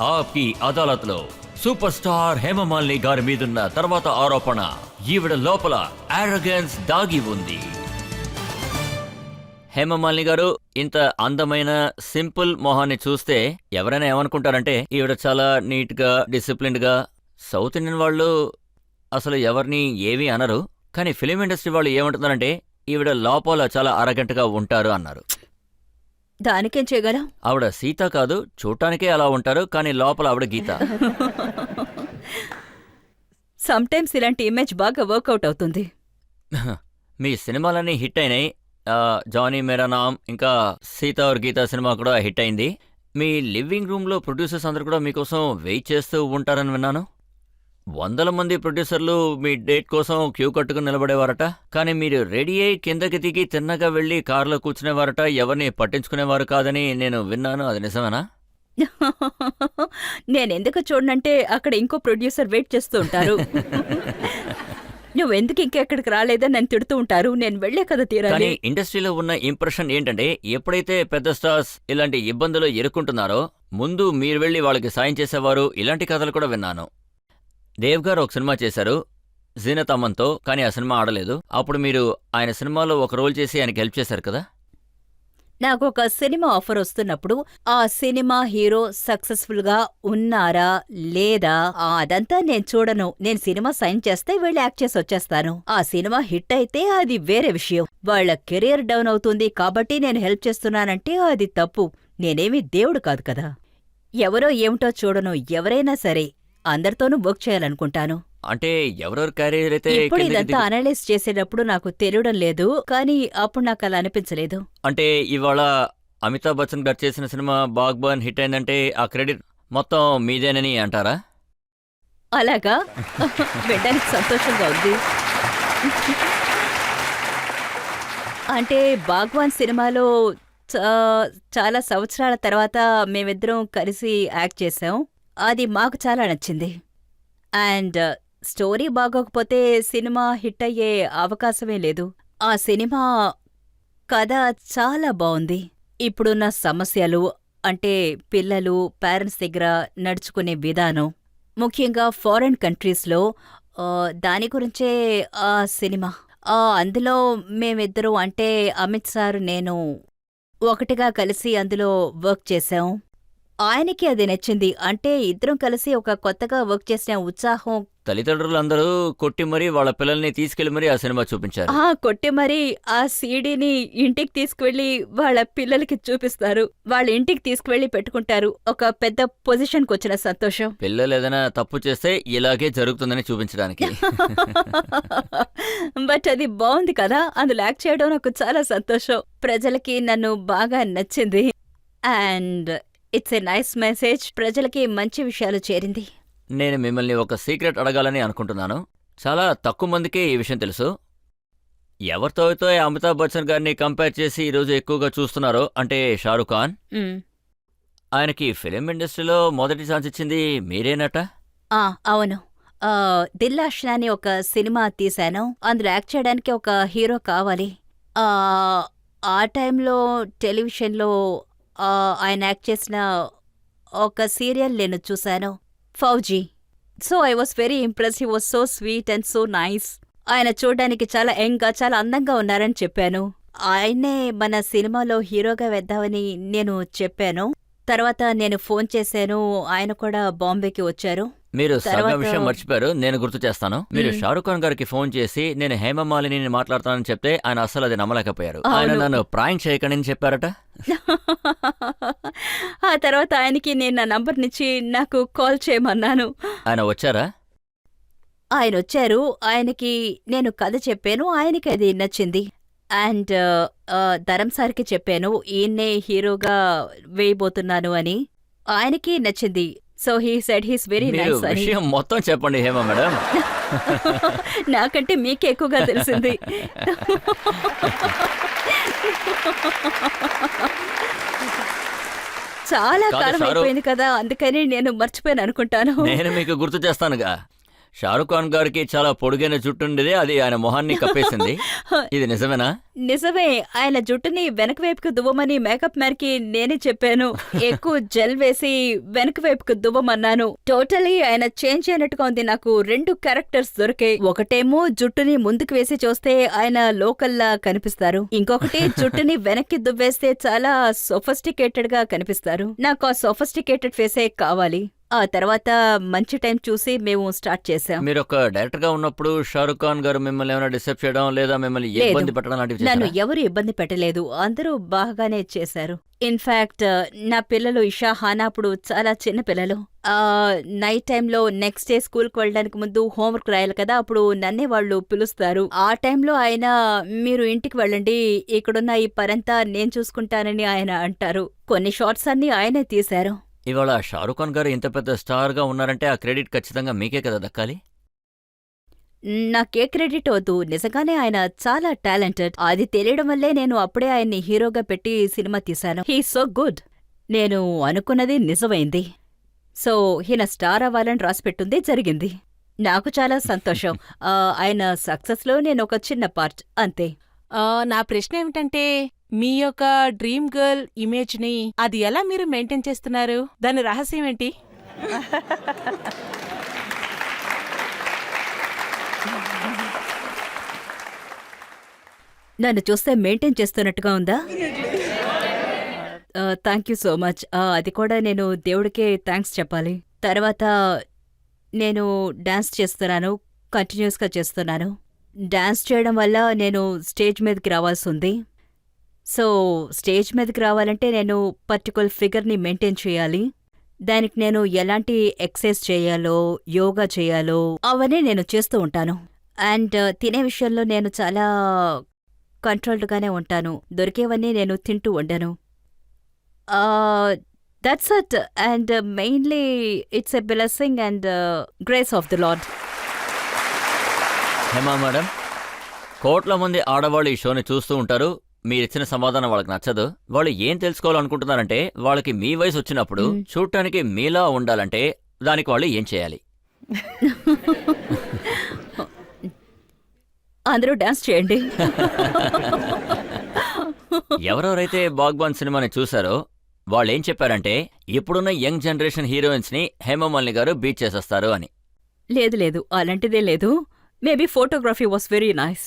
ఆప్కి అదాలత్లో super star Hema Malini గారి మీదున్న తర్వాత ఆరోపణ, ఈవిడ లోపల ఆరోగెన్స్ దాగి ఉంది. హేమమాలిని గారు ఇంత అందమైన సింపుల్ మొహాన్ని చూస్తే ఎవరైనా ఏమనుకుంటారంటే ఈవిడ చాలా నీట్ గా డిసిప్లిన్డ్ గా. సౌత్ ఇండియన్ వాళ్ళు అసలు ఎవరిని ఏమీ అనరు, కానీ ఫిలిం ఇండస్ట్రీ వాళ్ళు ఏమంటున్నారంటే ఈవిడ లోపల చాలా అరగంటగా ఉంటారు అన్నారు. దానికేం చేయగలం? ఆవిడ సీత కాదు, చూడటానికే అలా ఉంటారు, కానీ లోపల ఆవిడ గీత. సమ్టైమ్స్ ఇలాంటి ఇమేజ్ బాగా వర్కౌట్ అవుతుంది. మీ సినిమాలన్నీ హిట్ అయినాయి. జానీ మేరా నామ్, ఇంకా సీత और గీత సినిమా కూడా హిట్ అయింది. మీ లివింగ్ రూమ్లో ప్రొడ్యూసర్స్ అందరు కూడా మీకోసం వెయిట్ చేస్తూ ఉంటారని విన్నాను. 100 మంది ప్రొడ్యూసర్లు మీ డేట్ కోసం క్యూ కట్టుకుని నిలబడేవారట, కానీ మీరు రెడీ అయి కిందకి దిగి తిన్నగా వెళ్ళి కారులో కూర్చునేవారట, ఎవరిని పట్టించుకునేవారు కాదని నేను విన్నాను. అది నిజమేనా? నేనెందుకు చూడనంటే అక్కడ ఇంకో ప్రొడ్యూసర్ వెయిట్ చేస్తూ ఉంటారు. నువ్వెందుకు ఇంకెక్కడికి రాలేదని నన్ను తిడుతూ ఉంటారు. నేను వెళ్లే కదా తీరాలి. కానీ ఇండస్ట్రీలో ఉన్న ఇంప్రెషన్ ఏంటంటే ఎప్పుడైతే పెద్ద స్టార్స్ ఇలాంటి ఇబ్బందులు ఎదుర్కొంటున్నారో ముందు మీరు వెళ్ళి వాళ్ళకి సాయం చేసేవారు. ఇలాంటి కథలు కూడా విన్నాను. దేవ్ గారు ఒక సినిమా చేశారు జీనత్ అమన్తో, కానీ ఆ సినిమా ఆడలేదు. అప్పుడు మీరు ఆయన సినిమాలో ఒక రోల్ చేసి ఆయనకి హెల్ప్ చేశారు కదా. నాకు ఒక సినిమా ఆఫర్ వస్తున్నప్పుడు ఆ సినిమా హీరో సక్సెస్ఫుల్ గా ఉన్నారా లేదా అదంతా నేను చూడను. నేను సినిమా సైన్ చేస్తే వీళ్ళు యాక్ట్ చేసి వచ్చేస్తాను. ఆ సినిమా హిట్ అయితే అది వేరే విషయం. వాళ్ళ కెరీర్ డౌన్ అవుతుంది కాబట్టి నేను హెల్ప్ చేస్తున్నానంటే అది తప్పు. నేనేమీ దేవుడు కాదు కదా. ఎవరో ఏమిటో చూడను. ఎవరైనా సరే అందరితోనూ వర్క్ చేయాలనుకుంటాను. అంటే ఎవరెవరు క్యారియర్ అయితే ఇప్పుడు ఇదంతా అనలైజ్ చేసేటప్పుడు నాకు తెలియడం లేదు, కానీ అప్పుడు నాకు అలా అనిపించలేదు. అంటే ఇవాళ అమితాబ్ బచ్చన్ గారు చేసిన సినిమా బాగ్బాన్ హిట్ అయిందంటే ఆ క్రెడిట్ మొత్తం మీదేనని అంటారా? అలాగా వినడానికి సంతోషంగా ఉంది. అంటే బాగ్వాన్ సినిమాలో చాలా సంవత్సరాల తర్వాత మేమిద్దరం కలిసి యాక్ట్ చేశాం. అది మాకు చాలా నచ్చింది. అండ్ స్టోరీ బాగోకపోతే సినిమా హిట్ అయ్యే అవకాశమే లేదు. ఆ సినిమా కథ చాలా బావుంది. ఇప్పుడున్న సమస్యలు అంటే పిల్లలు పేరెంట్స్ దగ్గర నడుచుకునే విధానం, ముఖ్యంగా ఫారెన్ కంట్రీస్లో దాని గురించే ఆ సినిమా. అందులో మేమిద్దరం అంటే అమిత్ సార్ నేను ఒకటిగా కలిసి అందులో వర్క్ చేశాం. ఆయనకి అది నచ్చింది. అంటే ఇద్దరం కలిసి ఒక కొత్తగా వర్క్ చేసిన ఉత్సాహం. తల్లిదండ్రులందరూ కొట్టి మరీ వాళ్ళ పిల్లల్ని తీసుకెళ్లి మరీ ఆ సినిమా చూపించారు. కొట్టి మరీ ఆ సీడీని ఇంటికి తీసుకువెళ్లి వాళ్ళ పిల్లలకి చూపిస్తారు. వాళ్ళ ఇంటికి తీసుకువెళ్లి పెట్టుకుంటారు. ఒక పెద్ద పొజిషన్కి వచ్చిన సంతోషం. పిల్లలు ఏదైనా తప్పు చేస్తే ఇలాగే జరుగుతుందని చూపించడానికి. బట్ అది బాగుంది కదా. అందులో యాక్ట్ చేయడం నాకు చాలా సంతోషం. ప్రజలకి నన్ను బాగా నచ్చింది. And it's a nice message. ప్రజలకి మంచి విషయాలు చేరింది. నేను మిమ్మల్ని ఒక సీక్రెట్ అడగాలని అనుకుంటున్నాను. చాలా తక్కువ మందికే ఈ విషయం తెలుసు. ఎవరితో అయితే అమితాబ్ బచ్చన్ గారిని కంపేర్ చేసి ఈరోజు ఎక్కువగా చూస్తున్నారో అంటే షారుఖ్ ఖాన్. ఆయనకి ఫిలిం ఇండస్ట్రీలో మొదటి ఛాన్స్ ఇచ్చింది మీరేనట? అవును. దిల్ ఆషనా అని ఒక సినిమా తీశాను. అందులో యాక్ట్ చేయడానికి ఒక హీరో కావాలి. ఆ టైంలో టెలివిజన్లో ఆయన యాక్ట్ చేసిన ఒక సీరియల్ నేను చూశాను, fauji. So I was very impress. He was so sweet and so nice. ఆయన చూడ్డానికి చాలా యంగ్గా చాలా అందంగా ఉన్నారని చెప్పాను. ఆయన్నే మన సినిమాలో హీరోగా వేద్దామని నేను చెప్పాను. తర్వాత నేను ఫోన్ చేశాను. ఆయన కూడా బాంబేకి వచ్చారు. మీరు సగం విషయం మర్చిపోయారు, నేను గుర్తు చేస్తాను. మీరు షారుఖ్ ఖాన్ గారికి ఫోన్ చేసి నేను హేమమాలిని మాట్లాడతానని చెప్తే ఆయన అస్సలు అది నమ్మలేకపోయారు. ఆయన నన్ను ప్రాంక్ చేయకండి చెప్పారట. ఆ తర్వాత ఆయనకి నేను నా నంబర్నిచ్చి నాకు కాల్ చేయమన్నాను. ఆయన వచ్చారా? ఆయన వచ్చారు. ఆయనకి నేను కథ చెప్పాను. ఆయనకి అది నచ్చింది. అండ్ ధరంసార్కి చెప్పాను ఈయన్నే హీరోగా వేయబోతున్నాను అని. ఆయనకి నచ్చింది. So he said he's very nice అని. విషయం మొత్తం చెప్పండి హేమ మేడం. నాకంటే మీకే ఎక్కువగా తెలిసింది. చాలా కాలం అయిపోయింది కదా, అందుకని నేను మర్చిపోయాను అనుకుంటాను. నేను మీకు గుర్తు చేస్తానుగా. షారుఖ్ ఖాన్ గారికి చాలా పొడుగైన జుట్టు ఉండేది, అది ఆయన మొహాన్ని కప్పేసింది. ఇది నిజమేనా? నిజమే. ఆయన జుట్టుని వెనక వైపుకు దువ్వమని మేకప్ మ్యాన్ కి నేనే చెప్పాను. ఎక్కువ జెల్ వేసి వెనక వైపుకు దువ్వమన్నాను. టోటలీ ఆయన చేంజ్ అయినట్టుగా ఉంది. నాకు 2 క్యారెక్టర్స్ దొరికాయి. ఒకటేమో జుట్టుని ముందుకు వేసి చూస్తే ఆయన లోకల్లా కనిపిస్తారు, ఇంకొకటి జుట్టుని వెనక్కి దువ్వేస్తే చాలా సొఫిస్టికేటెడ్ గా కనిపిస్తారు. నాకు ఆ సొఫిస్టికేటెడ్ ఫేసే కావాలి. ఆ తర్వాత మంచి టైం చూసి మేము స్టార్ట్ చేశాం. మీరు ఒక డైరెక్టర్ గా ఉన్నప్పుడు షారుఖ్ ఖాన్ గారు మిమ్మల్ని ఏమైనా డిస్టర్బ్ చేయడం లేదా మిమ్మల్ని ఇబ్బంది పెట్టడం లాంటివి నన్ను చేశారా? ఎవరు ఇబ్బంది పెట్టలేదు. అందరూ బాగానే చేశారు. ఇన్ఫాక్ట్ నా పిల్లలు ఇషా, హానా అప్పుడు చాలా చిన్న పిల్లలు. నైట్ టైంలో నెక్స్ట్ డే స్కూల్కి వెళ్ళడానికి ముందు హోంవర్క్ రాయాలి కదా, అప్పుడు నన్నే వాళ్ళు పిలుస్తారు. ఆ టైంలో ఆయన మీరు ఇంటికి వెళ్ళండి, ఇక్కడున్న ఈ పరంతా నేను చూసుకుంటానని ఆయన అంటారు. కొన్ని షార్ట్స్ అన్ని ఆయనే తీశారు. ఇవాళ షారుఖ్ ఖాన్ గారు ఇంత పెద్ద స్టార్ గా ఉన్నారంటే ఆ క్రెడిట్ ఖచ్చితంగా మీకే కదా దక్కాలి. నాకే క్రెడిట్ వద్దు, నిజంగానే ఆయన చాలా టాలెంటెడ్. అది తెలియడం వల్లే నేను అప్పుడే ఆయన్ని హీరోగా పెట్టి సినిమా తీశాను. He so good. నేను అనుకున్నది నిజమైంది. సో ఈయన స్టార్ అవ్వాలని రాసిపెట్టుంది, జరిగింది. నాకు చాలా సంతోషం. ఆయన సక్సెస్లో నేను ఒక చిన్న పార్ట్, అంతే. నా ప్రశ్న ఏమిటంటే, మీ యొక్క డ్రీమ్ గర్ల్ ఇమేజ్ని అది ఎలా మీరు మెయింటైన్ చేస్తున్నారు? దాని రహస్యం ఏంటి? నన్ను చూస్తే మెయింటైన్ చేస్తున్నట్టుగా ఉందా? Thank you so much. అది కూడా నేను దేవుడికే థ్యాంక్స్ చెప్పాలి. తర్వాత నేను డాన్స్ చేస్తున్నాను, కంటిన్యూస్గా చేస్తున్నాను. డాన్స్ చేయడం వల్ల నేను స్టేజ్ మీదకి రావాల్సి ఉంది. సో స్టేజ్ మీదకి రావాలంటే నేను పర్టికులర్ ఫిగర్ని మెయింటైన్ చేయాలి. దానికి నేను ఎలాంటి ఎక్సర్సైజ్ చేయాలో, యోగా చేయాలో అవన్నీ నేను చేస్తూ ఉంటాను. అండ్ తినే విషయంలో నేను చాలా కంట్రోల్డ్గానే ఉంటాను. దొరికేవన్నీ నేను తింటూ ఉండను. That's it. And mainly it's a blessing and grace of the lord. Hema madam, కోట్ల మంది ఆడవాళ్ళు ఈ షోని చూస్తూ ఉంటారు. మీరిచ్చిన సమాధానం వాళ్ళకి నచ్చదు. వాళ్ళు ఏం తెలుసుకోవాలనుకుంటున్నారంటే, వాళ్ళకి మీ వయసు వచ్చినప్పుడు చూడటానికి మీలా ఉండాలంటే దానికి వాళ్ళు ఏం చేయాలి? అందరూ డాన్స్ చేయండి. ఎవరెవరైతే బాగ్బాన్ సినిమాని చూసారో వాళ్ళు ఏం చెప్పారంటే, ఇప్పుడున్న యంగ్ జనరేషన్ హీరోయిన్స్ ని హేమమాలిని గారు బీట్ చేసేస్తారు అని. లేదు లేదు, అలాంటిదే లేదు. Maybe photography was very nice.